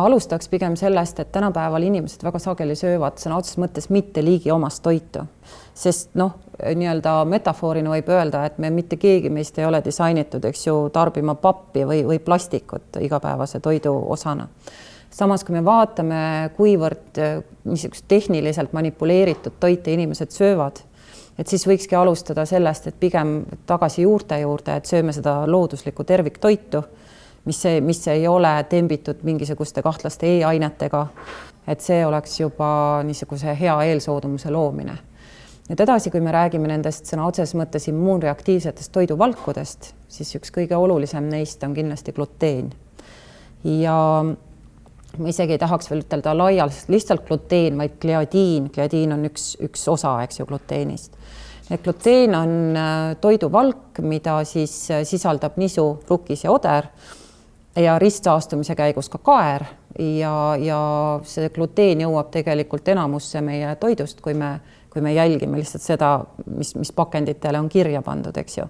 Alustaks pigem sellest, et tänapäeval inimesed väga sageli söövad sõna otseses mõttes mitte liigi omast toitu, sest nii-öelda metafoorina võib öelda, et me mitte keegi meist ei ole disainitud, eks ju, tarbima pappi või plastikut igapäevase toidu osana. Samas, kui me vaatame, kuivõrd tehniliselt manipuleeritud toite inimesed söövad, et siis võikski alustada sellest, et pigem tagasi juurte juurde, et sööme seda looduslikku terviktoitu, mis ei ole tembitud mingisuguste kahtlaste e-ainetega, et see oleks juba niisuguse hea eelsoodumuse loomine. Nüüd edasi, kui me räägime nendest sõna otseses mõttes immuunreaktiivsetest toiduvalkudest, siis üks kõige olulisem neist on kindlasti gluteen. Ja ma isegi ei tahaks veel ütelda laialt lihtsalt gluteen, vaid gliadiin. Gliadiin on üks osa, eks ju, gluteenist. Gluteen on toiduvalk, mida siis sisaldab nisu, rukis ja oder, ja ristsaastumise käigus ka kaer ja see gluteen jõuab tegelikult enamusse meie toidust, kui me jälgime lihtsalt seda, mis pakenditele on kirja pandud, eks ju.